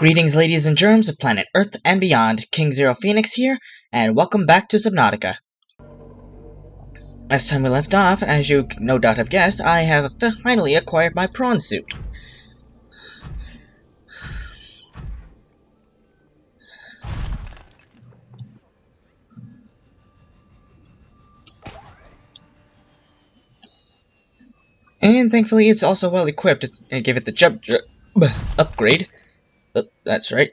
Greetings, ladies and germs of planet Earth and beyond. King Zero Phoenix here, and welcome back to Subnautica. Last time we left off, as you no doubt have guessed, I have finally acquired my prawn suit. And thankfully it's also well equipped. I gave it the jump upgrade. Oh, that's right.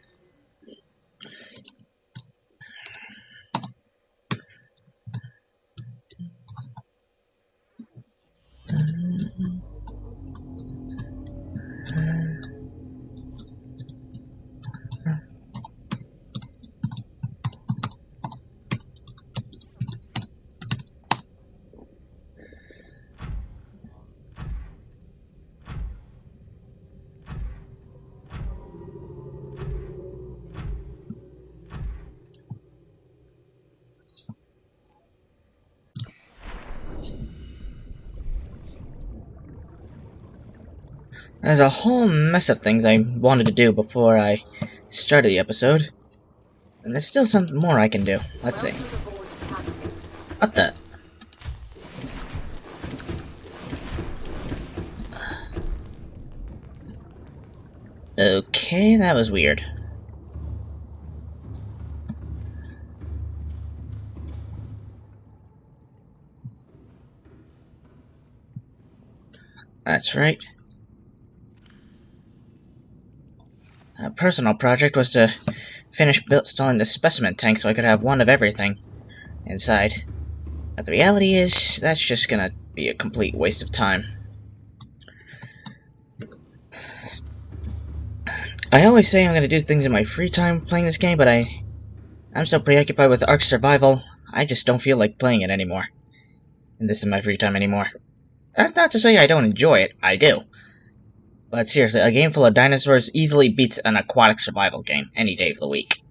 There's a whole mess of things I wanted to do before I started the episode. And there's still something more I can do. Let's see. What the? Okay, that was weird. That's right. A personal project was to finish installing the specimen tank so I could have one of everything inside. But the reality is, that's just gonna be a complete waste of time. I always say I'm gonna do things in my free time playing this game, but I'm so preoccupied with Ark Survival, I just don't feel like playing it anymore. And this is my free time anymore. That's not to say I don't enjoy it, I do. But seriously, a game full of dinosaurs easily beats an aquatic survival game any day of the week.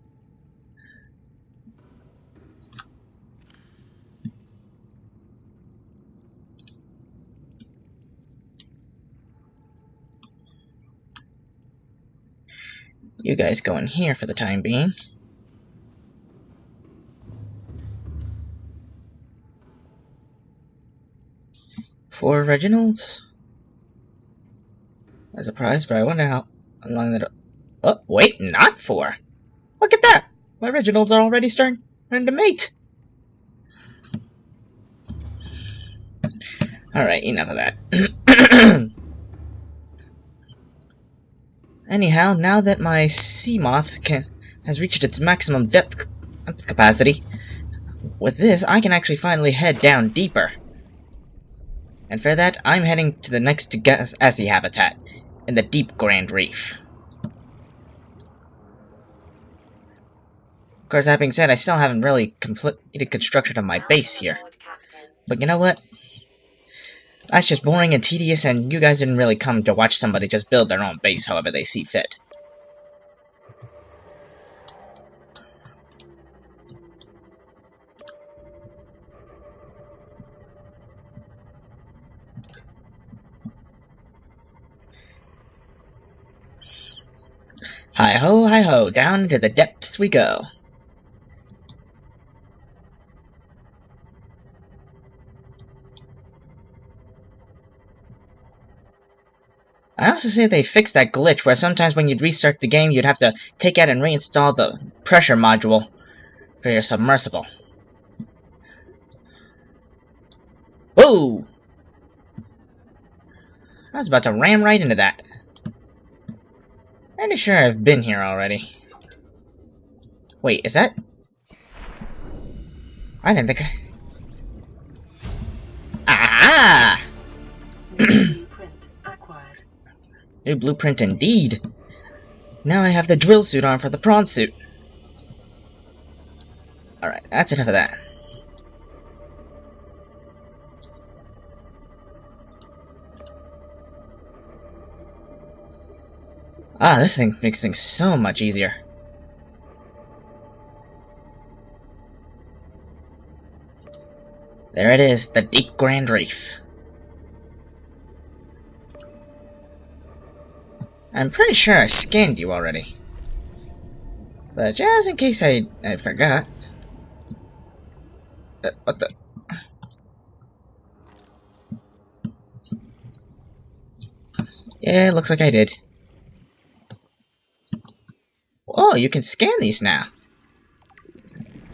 You guys go in here for the time being. For Reginald's? I'm surprised, but I wonder how long that. Oh, wait, not 4. Look at that! My Reginalds are already starting to mate. Alright, enough of that. Anyhow, now that my sea moth has reached its maximum depth capacity, with this, I can actually finally head down deeper. And for that, I'm heading to the next Degassi habitat, in the deep Grand Reef. Of course, that being said, I still haven't really completed construction of my base here. But you know what? That's just boring and tedious, and you guys didn't really come to watch somebody just build their own base however they see fit. Hi ho, down into the depths we go. I also say they fixed that glitch where sometimes when you'd restart the game, you'd have to take out and reinstall the pressure module for your submersible. Whoa! I was about to ram right into that. Pretty sure I've been here already. Wait, is that? I didn't think Ah! New blueprint indeed. Now I have the drill suit on for the prawn suit. Alright, that's enough of that. Ah, this thing makes things so much easier. There it is, the deep Grand Reef. I'm pretty sure I scanned you already. But just in case I forgot. What the? Yeah, looks like I did. Oh, you can scan these now.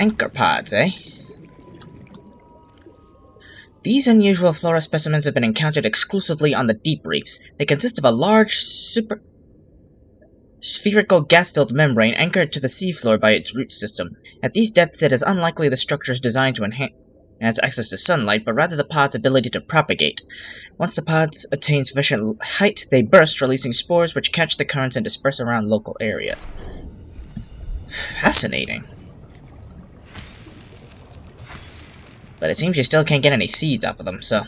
Anchor pods, eh? These unusual flora specimens have been encountered exclusively on the deep reefs. They consist of a large, spherical gas-filled membrane anchored to the seafloor by its root system. At these depths, it is unlikely the structure is designed to enhance access to sunlight, but rather the pod's ability to propagate. Once the pods attain sufficient height, they burst, releasing spores which catch the currents and disperse around local areas. Fascinating. But it seems you still can't get any seeds off of them, so...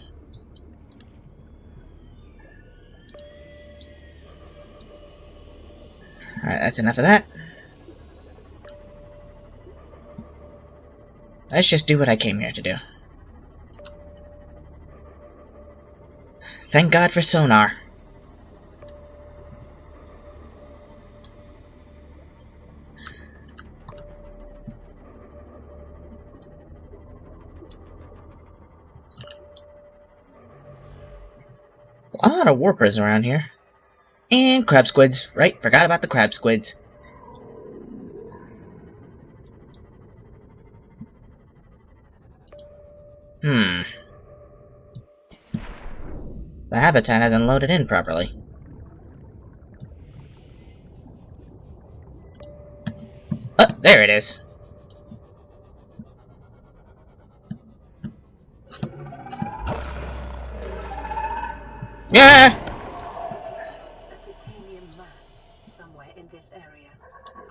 Alright, that's enough of that. Let's just do what I came here to do. Thank God for sonar. A lot of warpers around here. And crab squids. Right, forgot about the crab squids. The habitat hasn't loaded in properly. Oh, there it is. Yeah! A titanium mass somewhere in this area.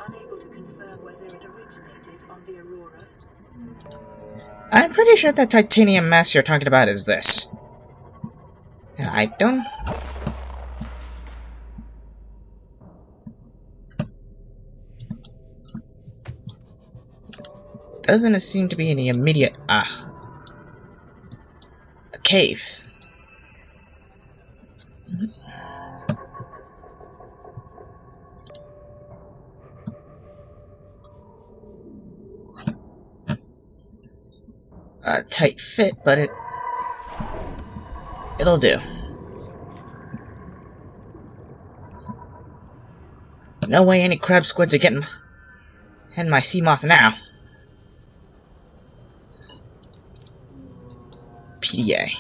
Unable to confirm whether it originated on the Aurora. I'm pretty sure that titanium mass you're talking about is this. I don't... Doesn't seem to be any immediate... a cave. A tight fit, but it'll do. No way any crab squids are getting in my sea moth now. PDA.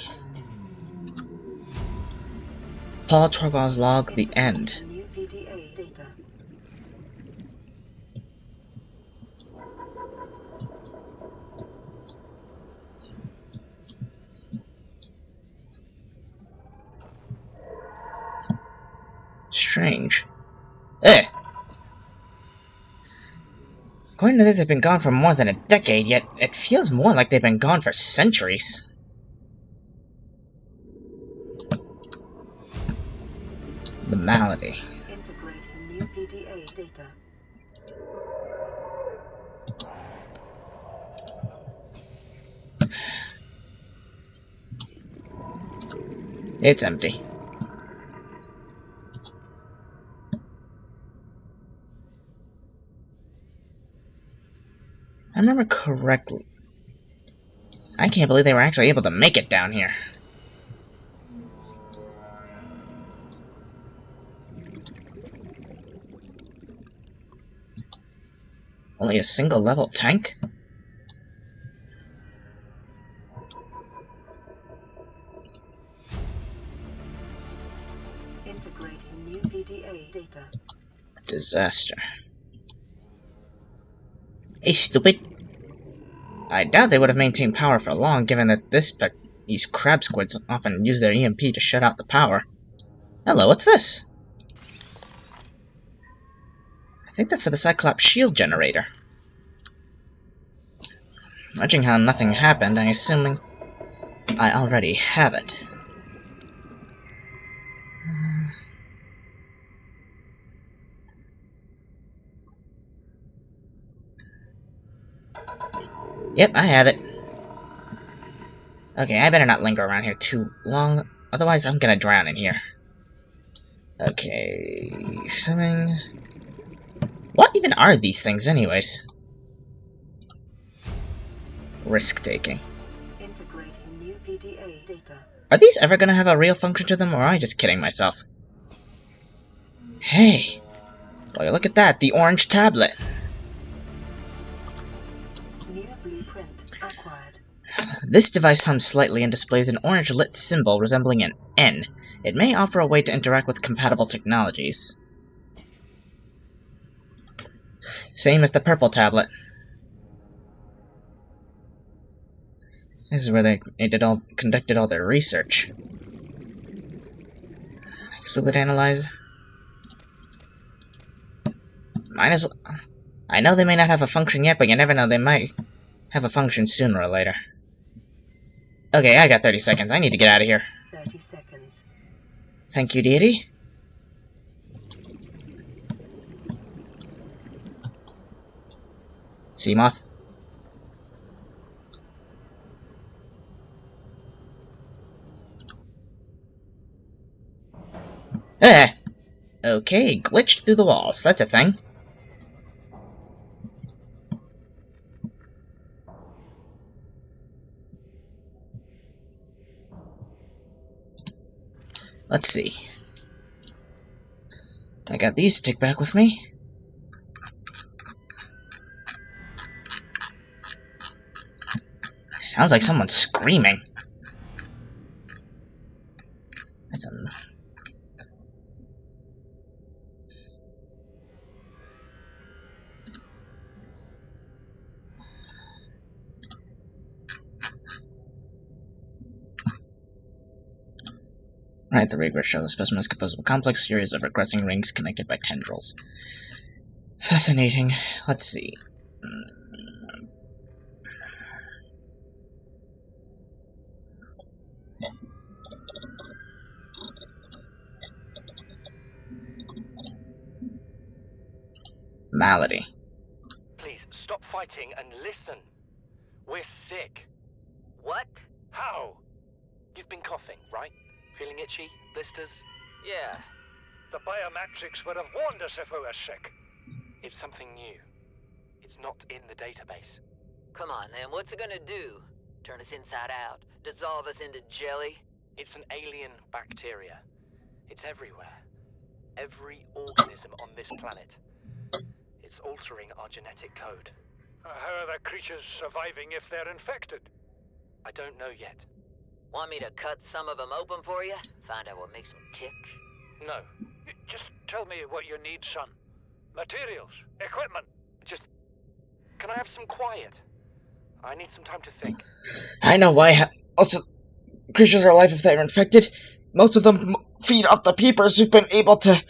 Paul Trogon's log, the end. New PDA data. Strange. Eh. According to this, they've been gone for more than a decade, yet it feels more like they've been gone for centuries. The malady. Integrating new PDA data. It's empty. I remember correctly. I can't believe they were actually able to make it down here. Only a single level tank? Integrating new PDA data. Disaster. Hey, stupid! I doubt they would have maintained power for long, given that these crab squids often use their EMP to shut out the power. Hello, what's this? I think that's for the Cyclops shield generator. Judging how nothing happened, I'm assuming I already have it. Yep, I have it. Okay, I better not linger around here too long, otherwise I'm gonna drown in here. Okay, swimming. What even are these things, anyways? Risk-taking. Integrating new PDA data. Are these ever gonna have a real function to them, or am I just kidding myself? Hey! Boy, look at that, the orange tablet! New blueprint acquired. This device hums slightly and displays an orange lit symbol resembling an N. It may offer a way to interact with compatible technologies. Same as the purple tablet. This is where they conducted all their research. Fluid analyzer. Might as well. I know they may not have a function yet, but you never know, they might have a function sooner or later. Okay, I got 30 seconds. I need to get out of here. 30 seconds. Thank you, deity. Seamoth. Eh! Okay, glitched through the walls. That's a thing. Let's see. I got these to take back with me. Sounds like someone's screaming. That's a... Right, the regress shows the specimen is composed of a complex series of regressing rings connected by tendrils. Fascinating. Let's see. Malady. Please, stop fighting and listen. We're sick. What? How? You've been coughing, right? Feeling itchy? Blisters? Yeah. The biometrics would have warned us if we were sick. It's something new. It's not in the database. Come on, then. What's it gonna do? Turn us inside out? Dissolve us into jelly? It's an alien bacteria. It's everywhere. Every organism on this planet. It's altering our genetic code. How are the creatures surviving if they're infected? I don't know yet. Want me to cut some of them open for you? Find out what makes them tick? No. Just tell me what you need, son. Materials, equipment. Just... Can I have some quiet? I need some time to think. I know why. Also, creatures are alive if they're infected. Most of them feed off the peepers who've been able to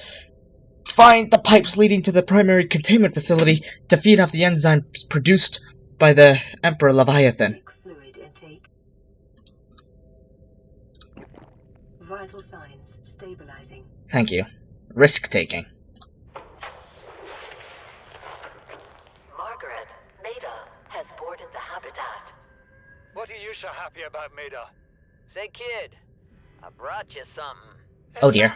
find the pipes leading to the primary containment facility to feed off the enzymes produced by the Emperor Leviathan. Fluid intake. Vital signs stabilizing. Thank you. Risk-taking. Margaret, Maida has boarded the habitat. What are you so happy about, Maida? Say, kid, I brought you something. Oh dear.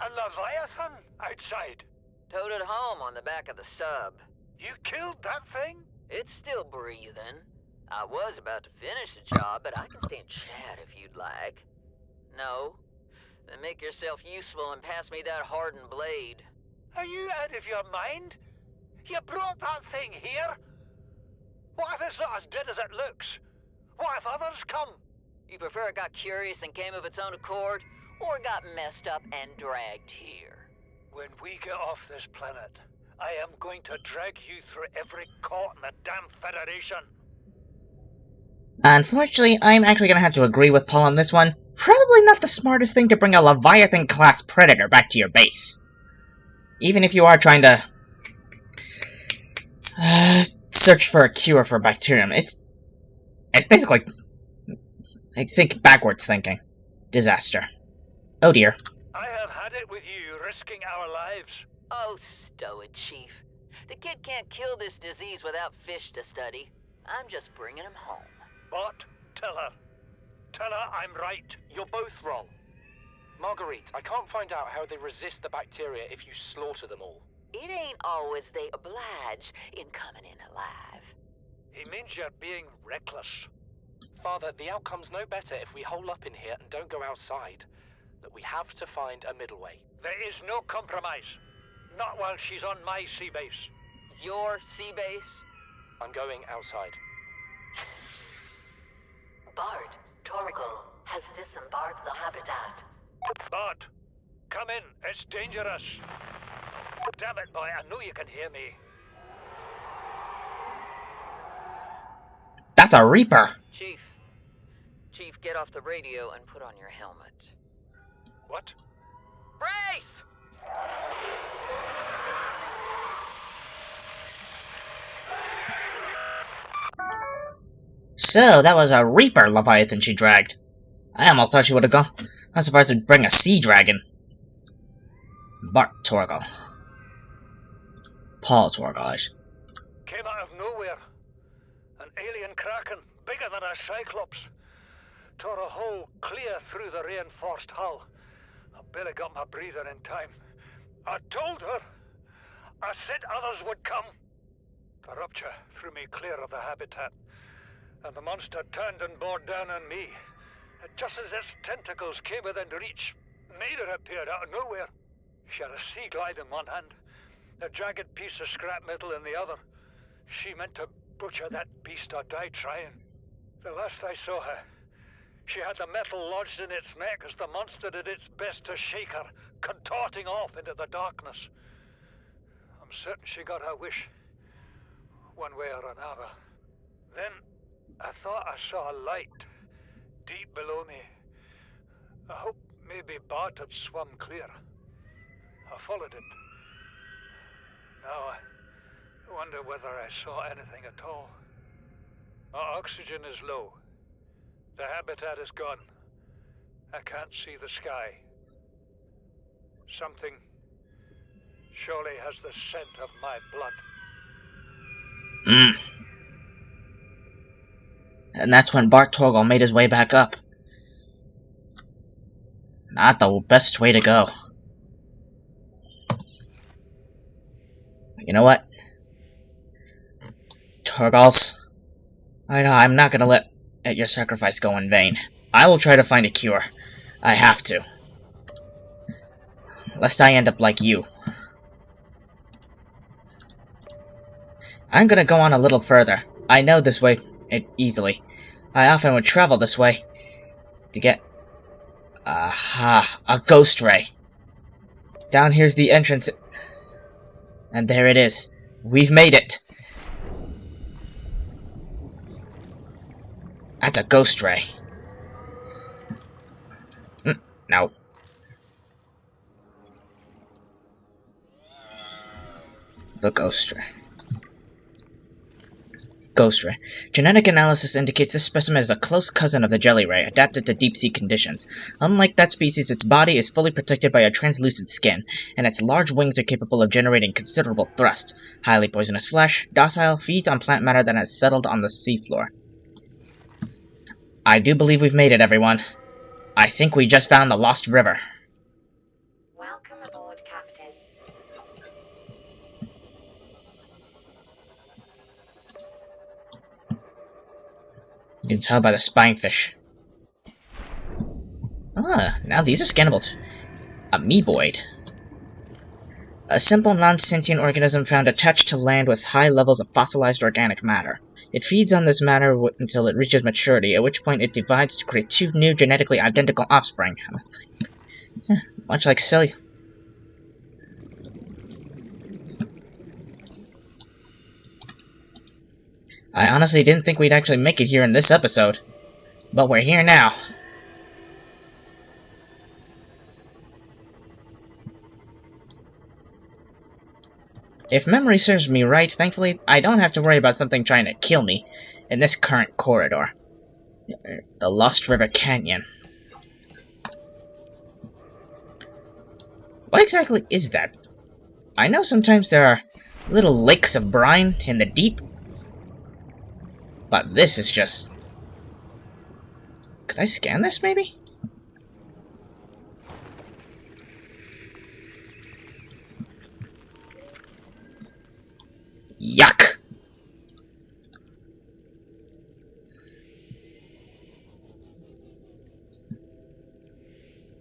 A Leviathan outside. Towed it home on the back of the sub. You killed that thing? It's still breathing. I was about to finish the job, but I can stay and chat if you'd like. No? Then make yourself useful and pass me that hardened blade. Are you out of your mind? You brought that thing here? What if it's not as dead as it looks? What if others come? You prefer it got curious and came of its own accord, or got messed up and dragged here? When we get off this planet, I am going to drag you through every court in the damn Federation. Unfortunately, I'm actually going to have to agree with Paul on this one. Probably not the smartest thing to bring a Leviathan-class predator back to your base. Even if you are trying to search for a cure for bacterium, it's basically, I think, backwards thinking. Disaster. Oh dear. I have had it with you, risking our lives. Oh, stow it, Chief. The kid can't kill this disease without fish to study. I'm just bringing him home. But tell her. Tell her I'm right. You're both wrong. Marguerite, I can't find out how they resist the bacteria if you slaughter them all. it ain't always they oblige in coming in alive. He means you're being reckless. Father, the outcome's no better if we hole up in here and don't go outside. Look, we have to find a middle way. There is no compromise. Not while she's on my sea base. Your sea base? I'm going outside. Bart, Torgal has disembarked the habitat. Bart, come in. It's dangerous. Damn it, boy. I know you can hear me. That's a Reaper! Chief, get off the radio and put on your helmet. What? Brace! So, that was a Reaper Leviathan she dragged. I almost thought she would have gone. I'm surprised to bring a sea dragon. Bart Torgal. Paul Torgal. Came out of nowhere. An alien kraken, bigger than a cyclops. Tore a hole clear through the reinforced hull. I barely got my breather in time. I told her. I said others would come. The rupture threw me clear of the habitat, and the monster turned and bore down on me. Just as its tentacles came within reach, Maida appeared out of nowhere. She had a sea glide in one hand, a jagged piece of scrap metal in the other. She meant to butcher that beast or die trying. The last I saw her, she had the metal lodged in its neck as the monster did its best to shake her, contorting off into the darkness. I'm certain she got her wish, one way or another. Then I thought I saw a light deep below me. I hoped maybe Bart had swum clear. I followed it. Now I wonder whether I saw anything at all. Our oxygen is low. The habitat is gone. I can't see the sky. Something surely has the scent of my blood. And that's when Bart Torgal made his way back up. Not the best way to go. You know what? Torgals, I'm not gonna let your sacrifice go in vain. I will try to find a cure. I have to. Lest I end up like you. I'm gonna go on a little further. I know this way easily. I often would travel this way to get... Aha! A ghost ray. Down here's the entrance. And there it is. We've made it. That's a ghost ray. No. The ghost ray. Ghost ray. Genetic analysis indicates this specimen is a close cousin of the jelly ray, adapted to deep-sea conditions. Unlike that species, its body is fully protected by a translucent skin, and its large wings are capable of generating considerable thrust. Highly poisonous flesh, docile, feeds on plant matter that has settled on the seafloor. I do believe we've made it, everyone. I think we just found the Lost River. Welcome aboard, Captain. You can tell by the spinefish. Ah, now these are scannable. Amoeboid. A simple non-sentient organism found attached to land with high levels of fossilized organic matter. It feeds on this matter until it reaches maturity, at which point it divides to create two new genetically identical offspring. Much like silly. I honestly didn't think we'd actually make it here in this episode. But we're here now. If memory serves me right, thankfully, I don't have to worry about something trying to kill me in this current corridor. The Lost River Canyon. What exactly is that? I know sometimes there are little lakes of brine in the deep, but this is just... Could I scan this, maybe?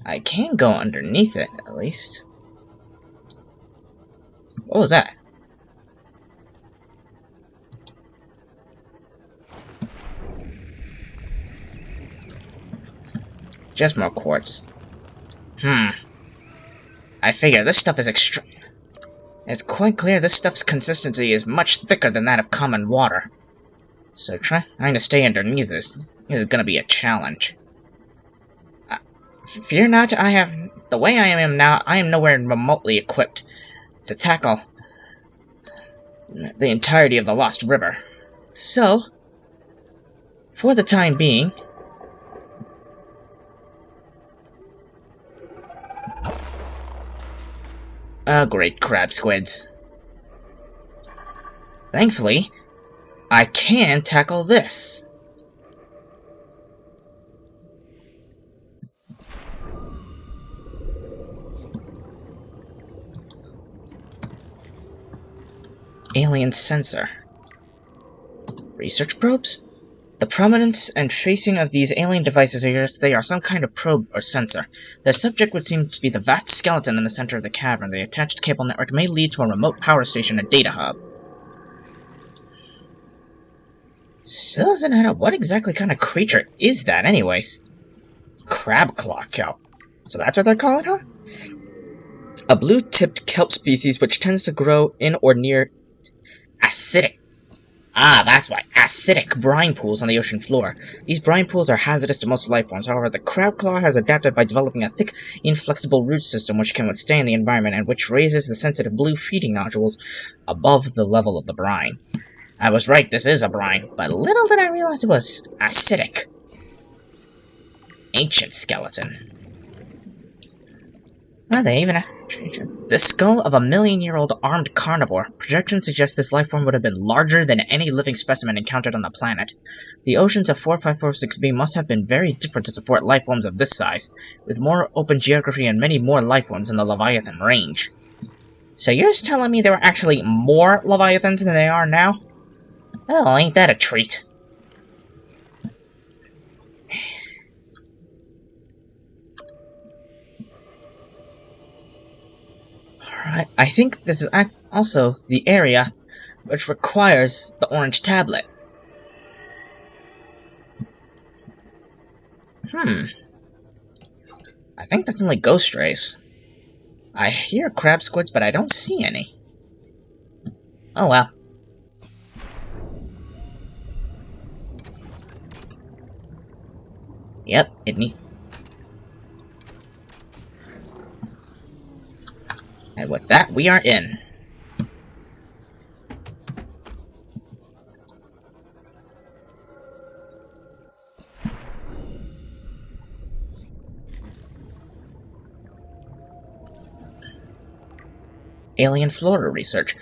I can go underneath it, at least. What was that? Just more quartz. I figure this stuff is It's quite clear this stuff's consistency is much thicker than that of common water. So trying to stay underneath this is gonna be a challenge. Fear not, the way I am now, I am nowhere remotely equipped to tackle the entirety of the Lost River. So, for the time being, great crab squids. Thankfully, I can tackle this. Alien sensor. Research probes? The prominence and facing of these alien devices suggests they are some kind of probe or sensor. Their subject would seem to be the vast skeleton in the center of the cavern. The attached cable network may lead to a remote power station and data hub. Still doesn't add up. What exactly kind of creature is that, anyways? Crab claw kelp. So that's what they're calling, huh? A blue-tipped kelp species which tends to grow in or near acidic. That's why. Acidic brine pools on the ocean floor. These brine pools are hazardous to most life forms. However, the crab claw has adapted by developing a thick, inflexible root system which can withstand the environment and which raises the sensitive blue feeding nodules above the level of the brine. I was right, this is a brine, but little did I realize it was acidic. Ancient skeleton. They even the skull of a million-year-old armed carnivore. Projections suggest this life form would have been larger than any living specimen encountered on the planet. The oceans of 4546b must have been very different to support life forms of this size, with more open geography and many more life forms in the Leviathan range. So you're just telling me there were actually more Leviathans than there are now? Oh, ain't that a treat. Alright, I think this is also the area which requires the orange tablet. I think that's only ghost rays. I hear crab squids, but I don't see any. Oh well. Yep, it And with that, we are in. Alien flora research.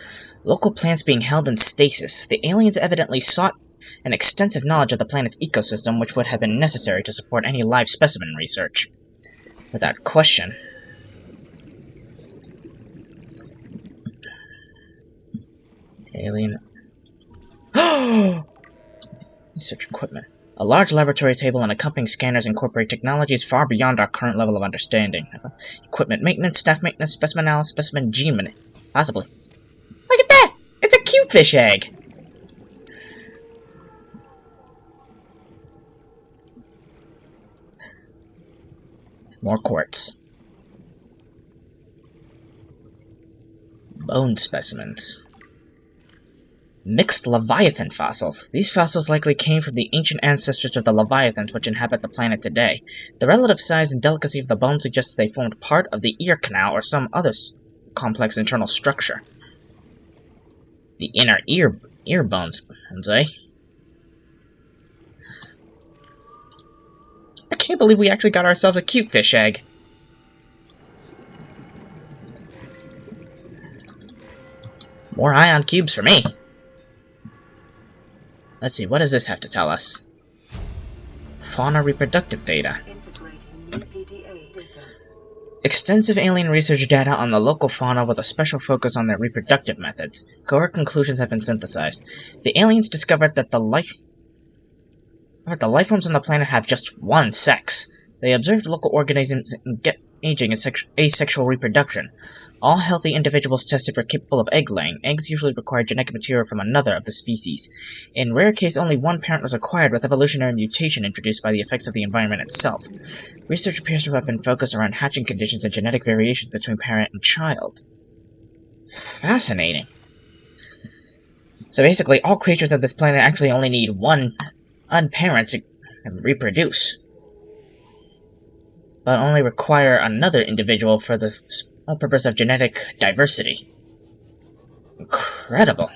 Local plants being held in stasis. The aliens evidently sought an extensive knowledge of the planet's ecosystem, which would have been necessary to support any live specimen research. Without question. Alien. Research equipment. A large laboratory table and accompanying scanners incorporate technologies far beyond our current level of understanding. Equipment maintenance, staff maintenance, specimen analysis, specimen gene minute. Possibly. Look at that! It's a cute fish egg! More quartz. Bone specimens. Mixed Leviathan fossils. These fossils likely came from the ancient ancestors of the Leviathans which inhabit the planet today. The relative size and delicacy of the bone suggests they formed part of the ear canal or some other complex internal structure. The inner ear bones, eh? I can't believe we actually got ourselves a cute fish egg. More ion cubes for me. Let's see, what does this have to tell us? Fauna reproductive data. Integrating new PDA data. Extensive alien research data on the local fauna with a special focus on their reproductive methods. Correct conclusions have been synthesized. The aliens discovered that the life forms on the planet have just one sex. They observed local organisms engaging in asexual reproduction. All healthy individuals tested were capable of egg-laying. Eggs usually require genetic material from another of the species. In rare case, only one parent was acquired, with evolutionary mutation introduced by the effects of the environment itself. Research appears to have been focused around hatching conditions and genetic variations between parent and child. Fascinating. So basically, all creatures of this planet actually only need one unparent to reproduce, but only require another individual for the sole purpose of genetic diversity. Incredible.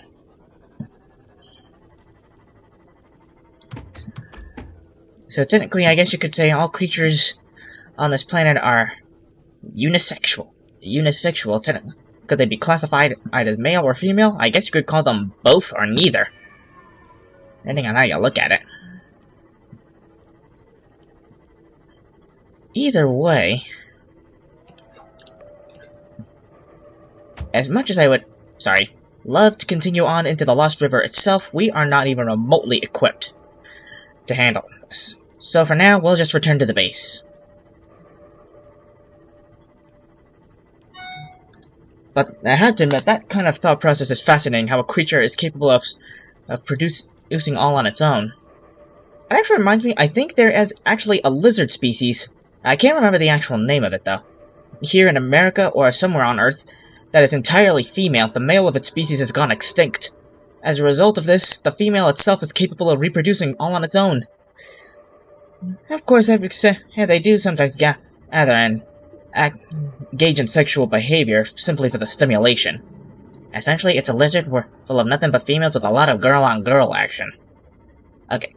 So technically, I guess you could say all creatures on this planet are unisexual. Technically. Could they be classified either as male or female? I guess you could call them both or neither, depending on how you look at it. Either way, as much as I would, love to continue on into the Lost River itself, we are not even remotely equipped to handle this. So for now, we'll just return to the base. But I have to admit, that kind of thought process is fascinating, how a creature is capable of producing all on its own. It actually reminds me, I think there is actually a lizard species. I can't remember the actual name of it, though. Here in America, or somewhere on Earth, that is entirely female. The male of its species has gone extinct. As a result of this, the female itself is capable of reproducing all on its own. Of course, they do sometimes gather and engage in sexual behavior simply for the stimulation. Essentially, it's a lizard full of nothing but females with a lot of girl-on-girl action. Okay.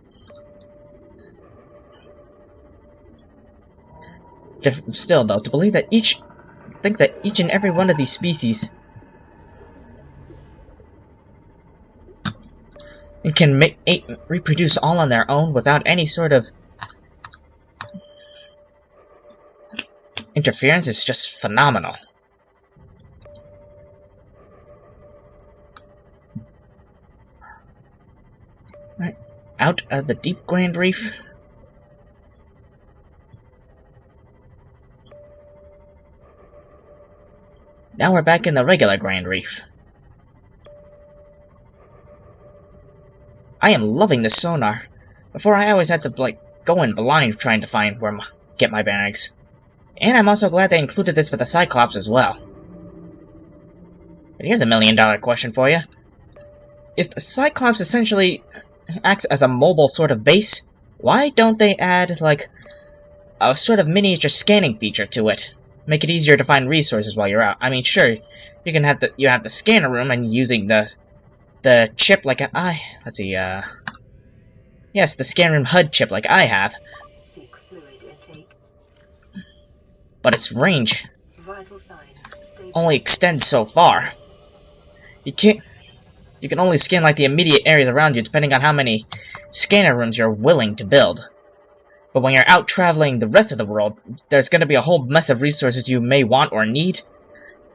Still, though, to believe that each and every one of these species can reproduce all on their own without any sort of interference is just phenomenal. Right, out of the deep Grand Reef. Now we're back in the regular Grand Reef. I am loving this sonar. Before, I always had to, go in blind trying to find get my bearings. And I'm also glad they included this for the Cyclops as well. But here's a $1 million question for you. If the Cyclops essentially acts as a mobile sort of base, why don't they add, a sort of miniature scanning feature to it? Make it easier to find resources while you're out. I mean, sure, you can have the scanner room and using the chip like let's see, yes, the scanner room HUD chip like I have. Seek fluid intake. But its range Vital signs stable. only extends so far. You can only scan the immediate areas around you depending on how many scanner rooms you're willing to build. But when you're out traveling the rest of the world, there's going to be a whole mess of resources you may want or need,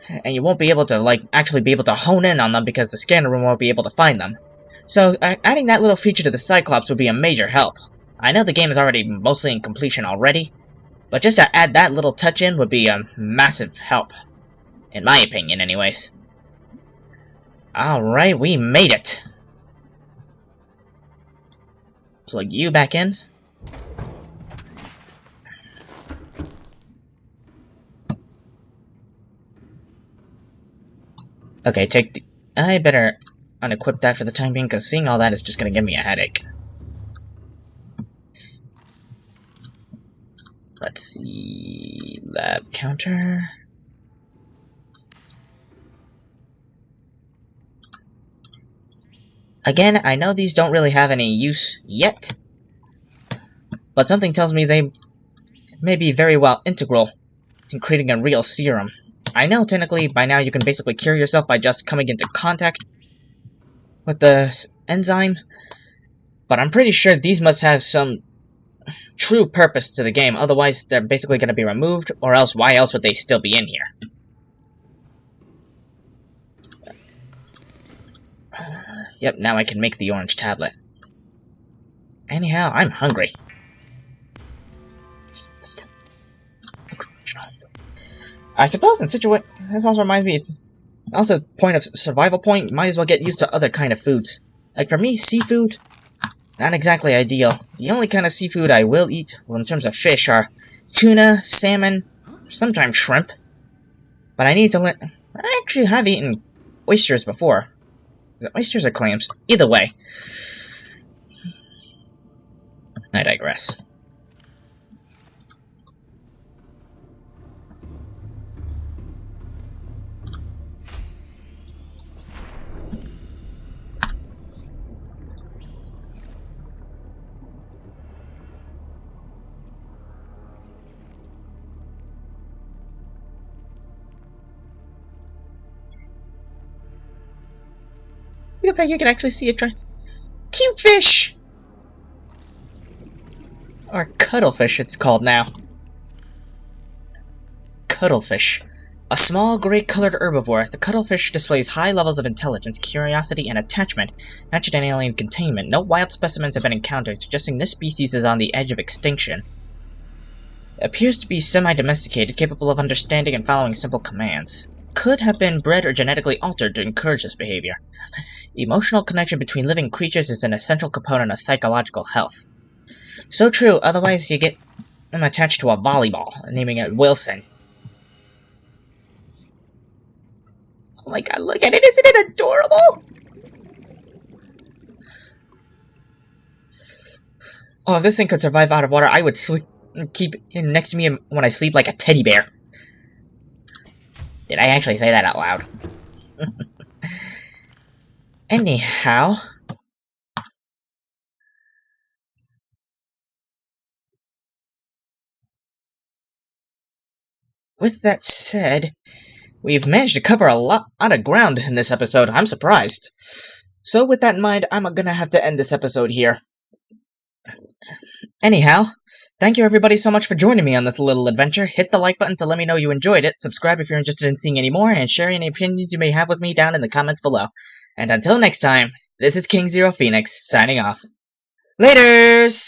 and you won't be able to, actually be able to hone in on them because the scanner room won't be able to find them. So, adding that little feature to the Cyclops would be a major help. I know the game is already mostly in completion already, but just to add that little touch in would be a massive help. In my opinion, anyways. Alright, we made it! Plug you back in. Okay, I better unequip that for the time being, because seeing all that is just gonna give me a headache. Let's see... lab counter... Again, I know these don't really have any use yet, but something tells me they may be very well integral in creating a real serum. I know technically by now you can basically cure yourself by just coming into contact with the enzyme, but I'm pretty sure these must have some true purpose to the game, otherwise they're basically going to be removed, or else why else would they still be in here? Yep, now I can make the orange tablet. Anyhow, I'm hungry. I suppose in situation, this also reminds me, also point of survival point, might as well get used to other kind of foods. Like for me, seafood, not exactly ideal. The only kind of seafood I will eat, well in terms of fish, are tuna, salmon, sometimes shrimp. But I need to learn, I actually have eaten oysters before. Is it oysters or clams? Either way. I digress. You think you can actually see it? Cute fish! Or cuttlefish, it's called now. Cuttlefish. A small, gray-colored herbivore, the cuttlefish displays high levels of intelligence, curiosity, and attachment, matched in alien containment. No wild specimens have been encountered, suggesting this species is on the edge of extinction. It appears to be semi-domesticated, capable of understanding and following simple commands. Could have been bred or genetically altered to encourage this behavior. Emotional connection between living creatures is an essential component of psychological health. So true, otherwise you get them attached to a volleyball, naming it Wilson. Oh my god, look at it! Isn't it adorable? Oh, if this thing could survive out of water, I would keep it next to me when I sleep like a teddy bear. Did I actually say that out loud? Anyhow... with that said, we've managed to cover a lot of ground in this episode. I'm surprised. So with that in mind, I'm gonna have to end this episode here. Anyhow, thank you everybody so much for joining me on this little adventure. Hit the like button to let me know you enjoyed it, subscribe if you're interested in seeing any more, and share any opinions you may have with me down in the comments below. And until next time, this is King Zero Phoenix, signing off. Laters!